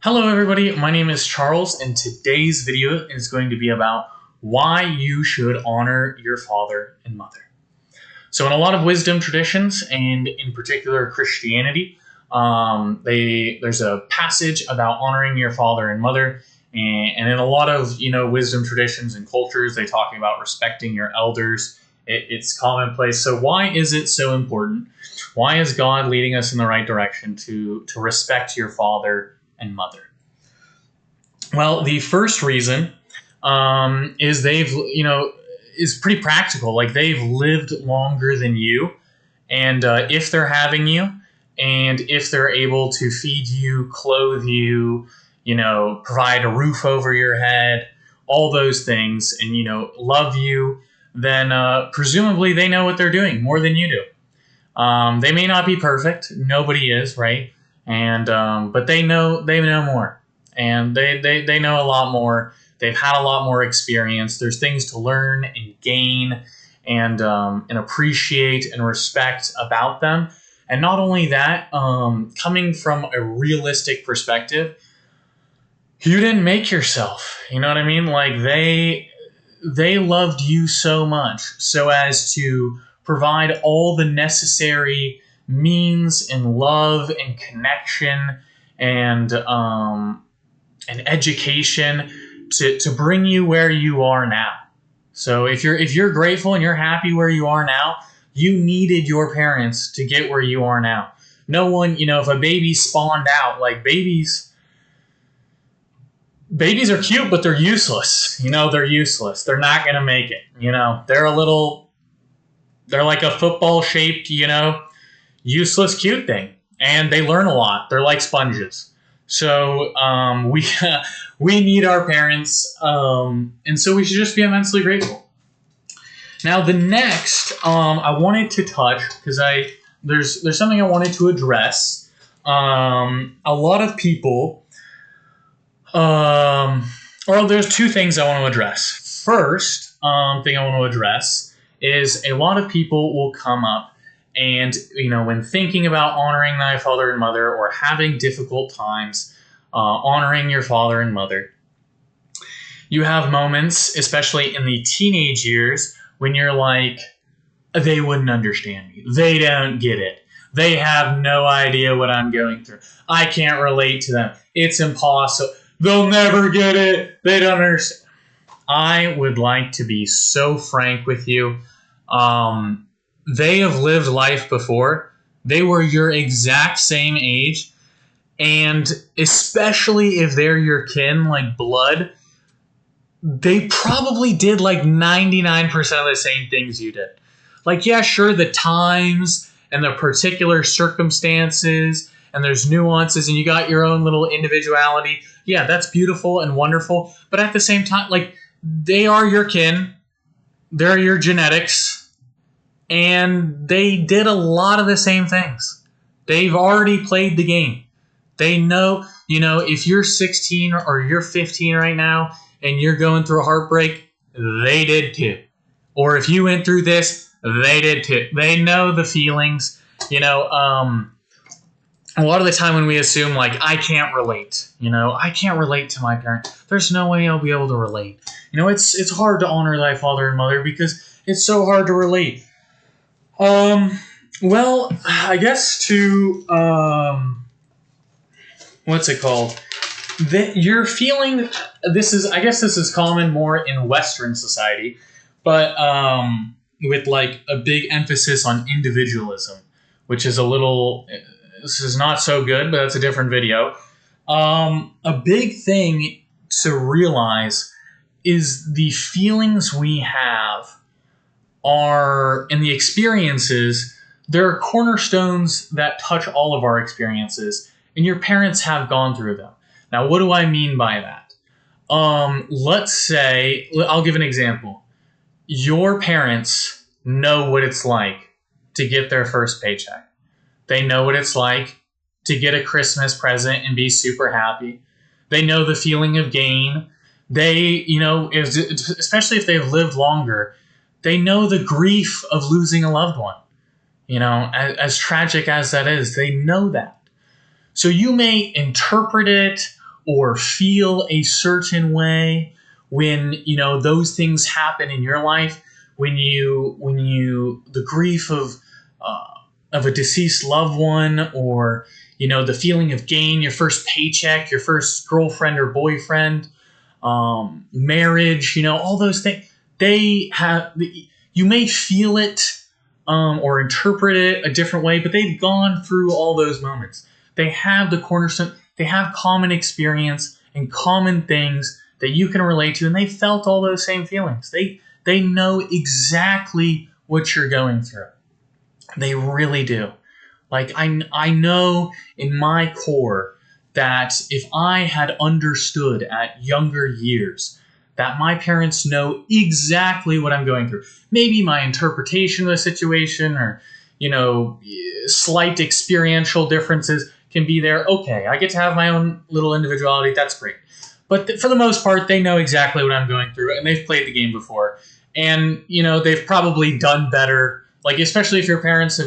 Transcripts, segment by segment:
Hello everybody, my name is Charles and today's video is going to be about why you should honor your father and mother. So in a lot of wisdom traditions, and in particular Christianity, there's a passage about honoring your father and mother, and in a lot of wisdom traditions and cultures, they talk about respecting your elders. It's commonplace. So why is it so important? Why is God leading us in the right direction to respect your father and mother? Well, the first reason is is pretty practical. Like, they've lived longer than you, and if they're having you, and if they're able to feed you, clothe you, provide a roof over your head, all those things, and love you, then presumably they know what they're doing more than you do. They may not be perfect. Nobody is, right? And but they know more, and they know a lot more. They've had a lot more experience. There's things to learn and gain, and appreciate and respect about them. And not only that, coming from a realistic perspective, you didn't make yourself. You know what I mean? Like, they loved you so much so as to provide all the necessary means and love and connection and education to bring you where you are now. So if you're grateful and you're happy where you are now, you needed your parents to get where you are now. No one, if a baby spawned out, like, babies are cute, but they're useless. They're useless. They're not going to make it. They're like a football shaped, useless cute thing. And they learn a lot. They're like sponges. So we need our parents. And so we should just be immensely grateful. Now, the next, I wanted to touch, because there's something I wanted to address. A lot of people, there's two things I want to address. First thing I want to address is a lot of people will come up and, when thinking about honoring thy father and mother, or having difficult times honoring your father and mother, you have moments, especially in the teenage years, when you're like, they wouldn't understand me. They don't get it. They have no idea what I'm going through. I can't relate to them. It's impossible. They'll never get it. They don't understand. I would like to be so frank with you. They have lived life before. They were your exact same age. And especially if they're your kin, like blood, they probably did like 99% of the same things you did. Like, yeah, sure, the times and the particular circumstances, and there's nuances, and you got your own little individuality. Yeah, that's beautiful and wonderful. But at the same time, like, they are your kin. They're your genetics. And they did a lot of the same things. They've already played the game. They know, if you're 16 or you're 15 right now and you're going through a heartbreak, they did too. Or if you went through this, they did too. They know the feelings. A lot of the time when we assume, like, I can't relate, I can't relate to my parents. There's no way I'll be able to relate. It's hard to honor thy father and mother because it's so hard to relate. Well, I guess what's it called? That you're feeling, this is common more in Western society, but with like a big emphasis on individualism, which is this is not so good, but that's a different video. A big thing to realize is the feelings we have and the experiences, there are cornerstones that touch all of our experiences, and your parents have gone through them. Now, what do I mean by that? Let's say, I'll give an example. Your parents know what it's like to get their first paycheck. They know what it's like to get a Christmas present and be super happy. They know the feeling of gain. They, especially if they've lived longer, they know the grief of losing a loved one. As tragic as that is, they know that. So you may interpret it or feel a certain way when, those things happen in your life, when the grief of a deceased loved one, or, the feeling of gain, your first paycheck, your first girlfriend or boyfriend, marriage, all those things, you may feel it, or interpret it a different way, but they've gone through all those moments. They have the cornerstone, they have common experience and common things that you can relate to, and they felt all those same feelings. They know exactly what you're going through. They really do. Like, I know in my core that if I had understood at younger years that my parents know exactly what I'm going through, maybe my interpretation of the situation or, slight experiential differences can be there. Okay, I get to have my own little individuality. That's great. But for the most part, they know exactly what I'm going through, and they've played the game before. And, they've probably done better. Like, especially if your parents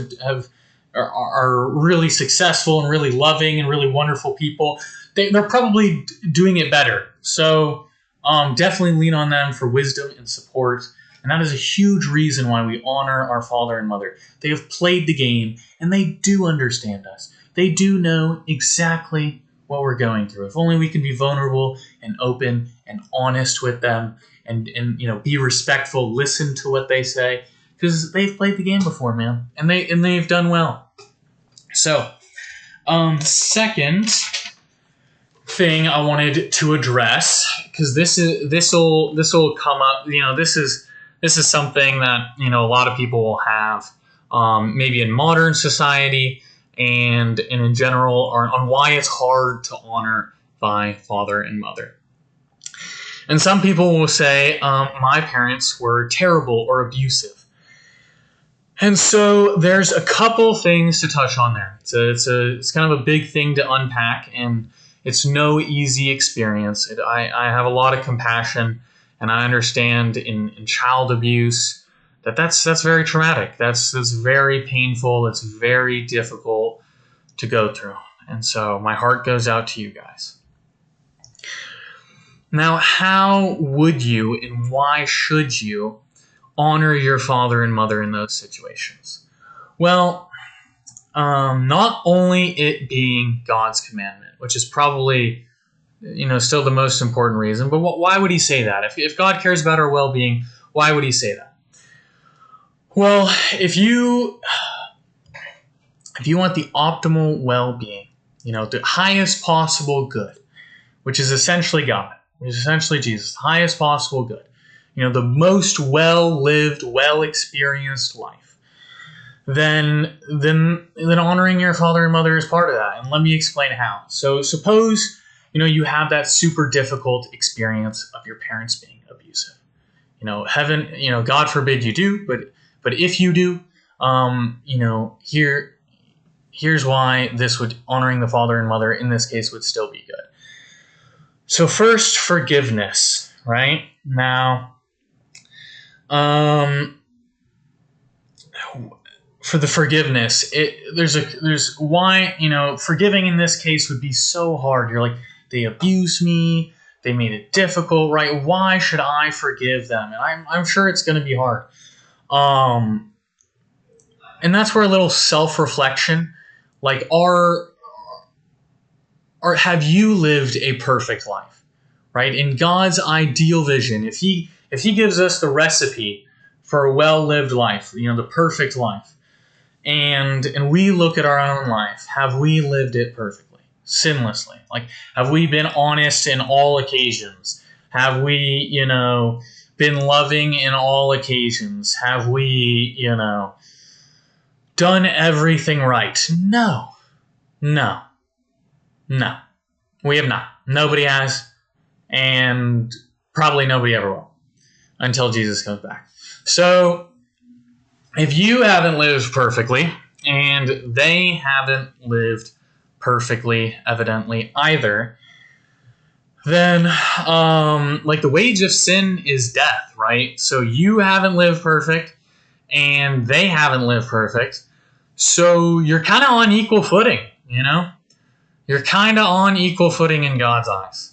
are really successful and really loving and really wonderful people, they're probably doing it better. So definitely lean on them for wisdom and support. And that is a huge reason why we honor our father and mother. They have played the game, and they do understand us. They do know exactly what we're going through. If only we can be vulnerable and open and honest with them, and be respectful, listen to what they say, because they've played the game before, man, and they've done well. So, second thing I wanted to address, because this will come up. This is something that a lot of people will have, maybe in modern society and in general, on why it's hard to honor thy father and mother. And some people will say, my parents were terrible or abusive. And so there's a couple things to touch on there. It's kind of a big thing to unpack, and it's no easy experience. I have a lot of compassion, and I understand in child abuse that's very traumatic. That's very painful. It's very difficult to go through. And so my heart goes out to you guys. Now, how would you and why should you honor your father and mother in those situations? Well, not only it being God's commandment, which is probably, still the most important reason, but why would he say that? If God cares about our well-being, why would he say that? Well, if you want the optimal well-being, the highest possible good, which is essentially God, which is essentially Jesus, highest possible good, the most well-lived, well-experienced life, then honoring your father and mother is part of that. And let me explain how. So suppose, you have that super difficult experience of your parents being abusive. Heaven, God forbid you do, but if you do, here's why honoring the father and mother in this case would still be good. So first, forgiveness, right? Now, for the forgiveness, there's why, forgiving in this case would be so hard. You're like, they abused me, they made it difficult, right? Why should I forgive them? And I'm sure it's going to be hard. And that's where a little self-reflection, like, have you lived a perfect life, right? In God's ideal vision, if he gives us the recipe for a well-lived life, the perfect life, and we look at our own life, have we lived it perfectly, sinlessly? Like, have we been honest in all occasions? Have we, been loving in all occasions? Have we, done everything right? No. We have not. Nobody has, and probably nobody ever will until Jesus comes back. So if you haven't lived perfectly, and they haven't lived perfectly, evidently, either, then the wage of sin is death, right? So you haven't lived perfect, and they haven't lived perfect, so you're kind of on equal footing, You're you're kind of on equal footing in God's eyes.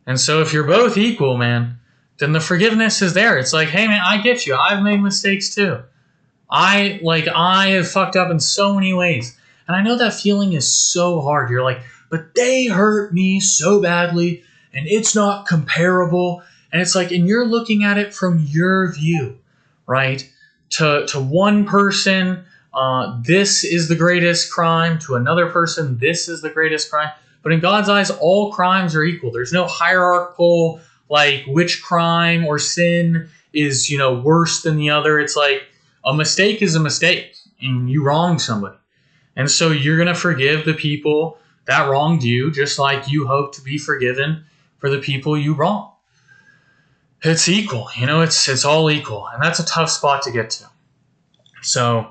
And so if you're both equal, man, then the forgiveness is there. It's like, hey, man, I get you. I've made mistakes too. I have fucked up in so many ways. And I know that feeling is so hard. You're like, but they hurt me so badly and it's not comparable. And it's like, and you're looking at it from your view, right? To one person, this is the greatest crime. To another person, this is the greatest crime. But in God's eyes, all crimes are equal. There's no hierarchical, like, which crime or sin is, worse than the other. It's like a mistake is a mistake and you wronged somebody. And so you're going to forgive the people that wronged you, just like you hope to be forgiven for the people you wronged. It's equal, it's all equal. And that's a tough spot to get to. So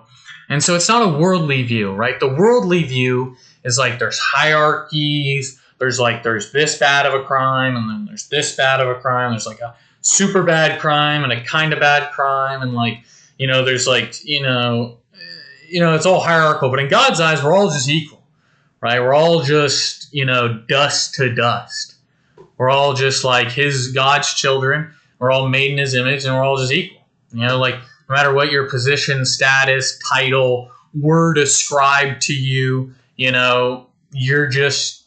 it's not a worldly view, right? The worldly view is like there's hierarchies. There's this bad of a crime, and then there's this bad of a crime. There's like a super bad crime and a kind of bad crime. And there's it's all hierarchical. But in God's eyes, we're all just equal, right? We're all just, dust to dust. We're all just like God's children. We're all made in his image, and we're all just equal. No matter what your position, status, title, word ascribed to you, you're just,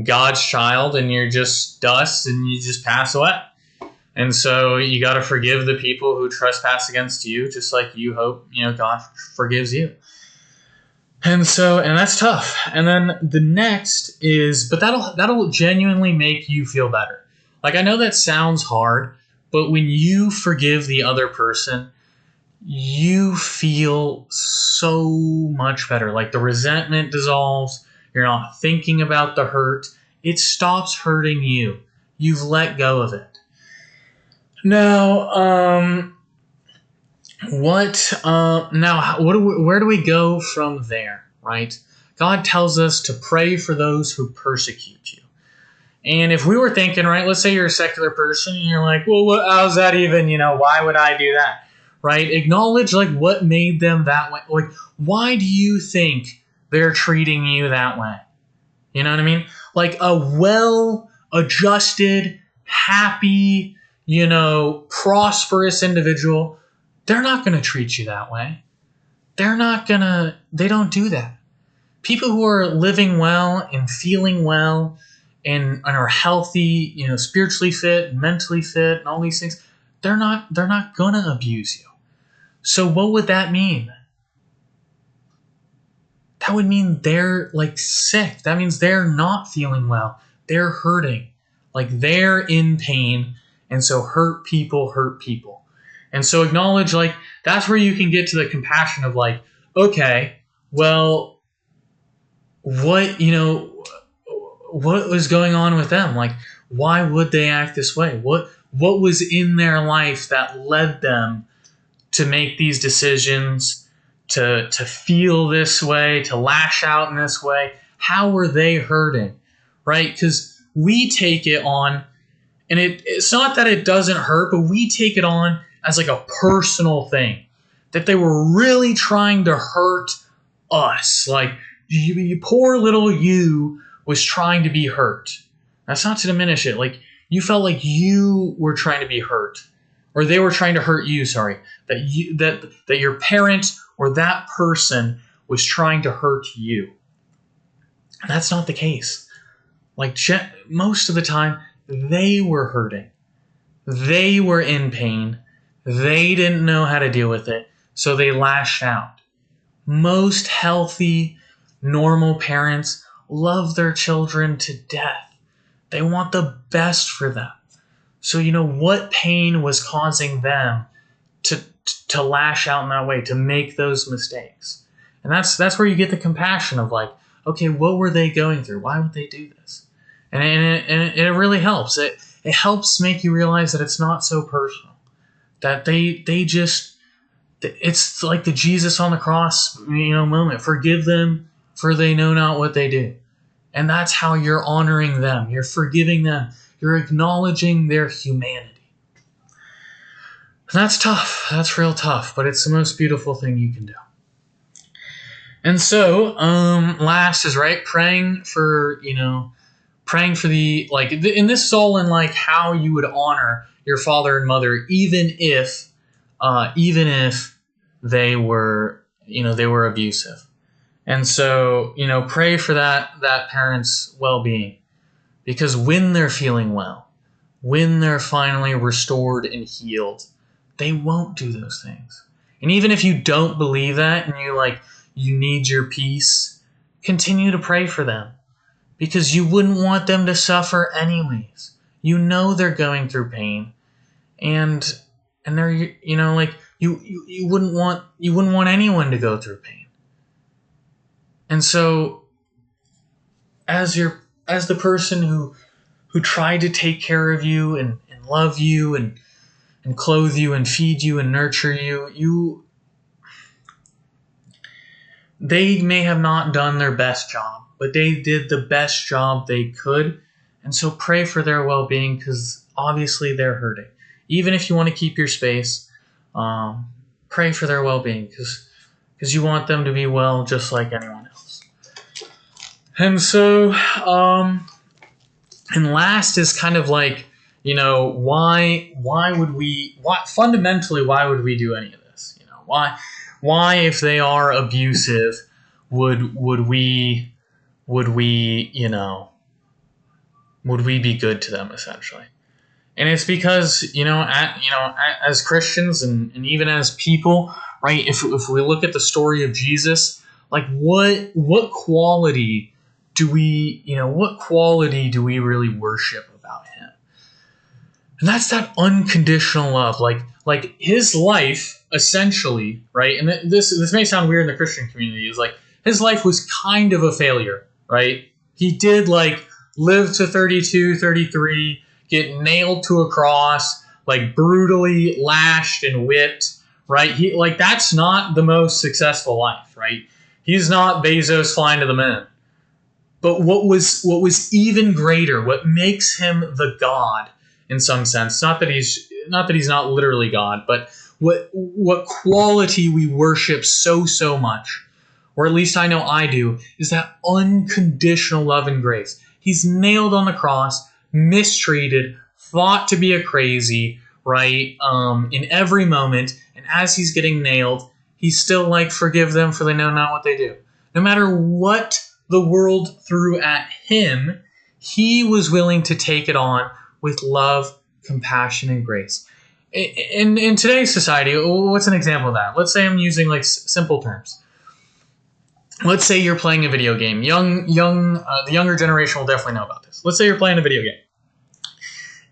God's child, and you're just dust, and you just pass away. And so you got to forgive the people who trespass against you, just like you hope, God forgives you. And that's tough. And then the next is, but that'll genuinely make you feel better. Like, I know that sounds hard, but when you forgive the other person, you feel so much better. Like, the resentment dissolves. You're not thinking about the hurt. It stops hurting you. You've let go of it. Now, where do we go from there, right? God tells us to pray for those who persecute you. And if we were thinking, right, let's say you're a secular person and you're like, well, how's that even, why would I do that? Right? Acknowledge what made them that way. Like, why do you think they're treating you that way? You know what I mean? Like a well-adjusted, happy, prosperous individual, they're not going to treat you that way. They don't do that. People who are living well and feeling well and are healthy, spiritually fit, mentally fit, and all these things, they're not going to abuse you. So what would that mean? That would mean they're sick. That means they're not feeling well. They're hurting. They're in pain. And so hurt people hurt people. And so acknowledge, that's where you can get to the compassion of okay, well, what was going on with them? Why would they act this way? What was in their life that led them to make these decisions, to feel this way, to lash out in this way? How were they hurting, right? Because we take it on, and it's not that it doesn't hurt, but we take it on as a personal thing, that they were really trying to hurt us. You poor little you was trying to be hurt. That's not to diminish it. You felt like you were trying to be hurt, or they were trying to hurt you. Sorry, that your parent or that person was trying to hurt you. And that's not the case. Most of the time, they were hurting. They were in pain. They didn't know how to deal with it, so they lashed out. Most healthy, normal parents love their children to death. They want the best for them. So what pain was causing them to lash out in that way, to make those mistakes? And that's where you get the compassion of okay, what were they going through? Why would they do this? And it really helps. It helps make you realize that it's not so personal. That it's like the Jesus on the cross, moment. Forgive them, for they know not what they do. And that's how you're honoring them. You're forgiving them. You're acknowledging their humanity. And that's tough. That's real tough, but it's the most beautiful thing you can do. And so, last is right, praying for, praying for the, like, and this is all in like how you would honor your father and mother, even if they were, they were abusive. And so, pray for that parent's well-being, because when they're feeling well, when they're finally restored and healed, they won't do those things. And even if you don't believe that and you need your peace, continue to pray for them, because you wouldn't want them to suffer anyways. You know they're going through pain, and they're, you wouldn't want anyone to go through pain. And so, as the person who tried to take care of you and love you and clothe you and feed you and nurture you, they may have not done their best job, but they did the best job they could. And so pray for their well-being, because obviously they're hurting. Even if you want to keep your space, pray for their well-being, because you want them to be well just like anyone else. And so, and last is kind of like, why would we do any of this? Why if they are abusive, would we be good to them, essentially? And it's because, as Christians and even as people, right, if we look at the story of Jesus, like what quality do we really worship about him? And that's that unconditional love. Like his life, essentially, right? And this may sound weird in the Christian community, is like his life was kind of a failure, right? He did live to 32, 33, get nailed to a cross, brutally lashed and whipped, right? That's not the most successful life, right? He's not Bezos flying to the moon. But what was even greater, what makes him the God in some sense, not that he's not literally God, but what quality we worship so much, or at least I know I do, is that unconditional love and grace. He's nailed on the cross, mistreated, thought to be a crazy, right? In every moment, and as he's getting nailed, he's still forgive them, for they know not what they do. No matter what the world threw at him, he was willing to take it on with love, compassion, and grace. In today's society, what's an example of that? Let's say I'm using simple terms. Let's say you're playing a video game. The younger generation will definitely know about this. Let's say you're playing a video game,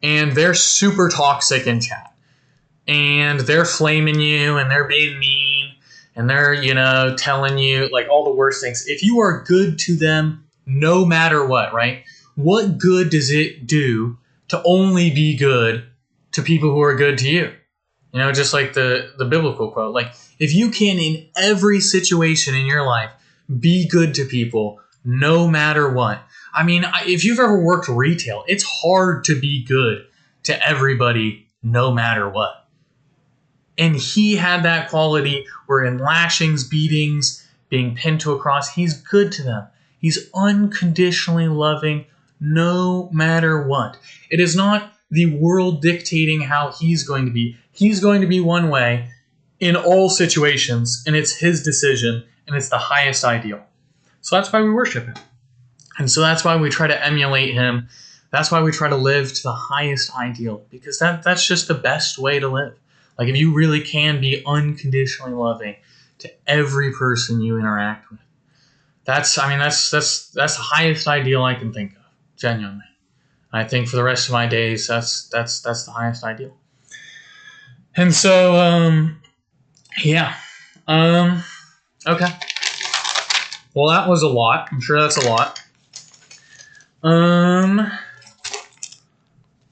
and they're super toxic in chat, and they're flaming you, and they're being mean, and they're telling you all the worst things. If you are good to them, no matter what, right? What good does it do to only be good to people who are good to you? Just like the biblical quote. If you can, in every situation in your life, be good to people, no matter what. I mean, if you've ever worked retail, it's hard to be good to everybody, no matter what. And he had that quality where in lashings, beatings, being pinned to a cross, he's good to them. He's unconditionally loving, no matter what. It is not the world dictating how he's going to be. He's going to be one way in all situations, and it's his decision, and it's the highest ideal. So that's why we worship him. And so that's why we try to emulate him. That's why we try to live to the highest ideal, because that's just the best way to live. If you really can be unconditionally loving to every person you interact with, that's the highest ideal I can think of, genuinely. I think for the rest of my days, that's the highest ideal. And so, yeah. Okay. Well, that was a lot. I'm sure that's a lot.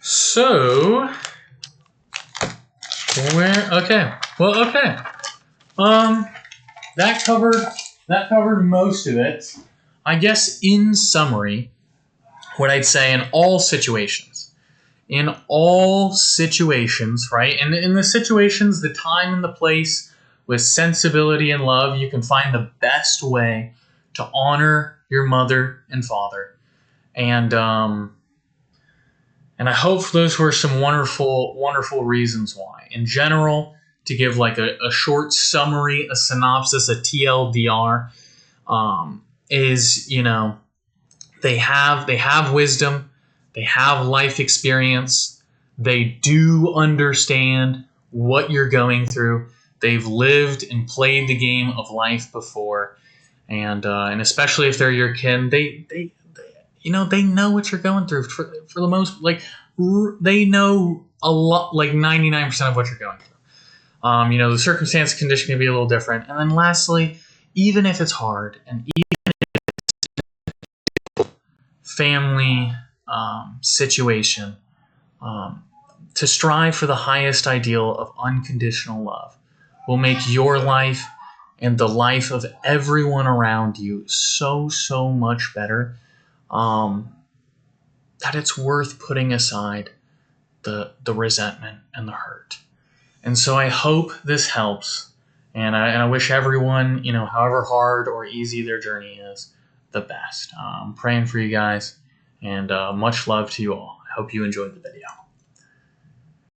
So, okay. Well, okay. That covered most of it. I guess in summary, what I'd say in all situations, right? And in the situations, the time and the place with sensibility and love, you can find the best way to honor your mother and father. And I hope those were some wonderful, wonderful reasons why. In general, to give like a short summary, a synopsis, a TLDR, is, they have wisdom, they have life experience, they do understand what you're going through. They've lived and played the game of life before, and especially if they're your kin, they know what you're going through for the most, like, they know a lot, like 99% of what you're going through. The circumstance condition can be a little different. And then lastly, even if it's hard, and even family situation, to strive for the highest ideal of unconditional love will make your life and the life of everyone around you so, so much better, that it's worth putting aside the resentment and the hurt. And so I hope this helps. And I wish everyone, however hard or easy their journey is, the best. I'm praying for you guys, and much love to you all. I hope you enjoyed the video.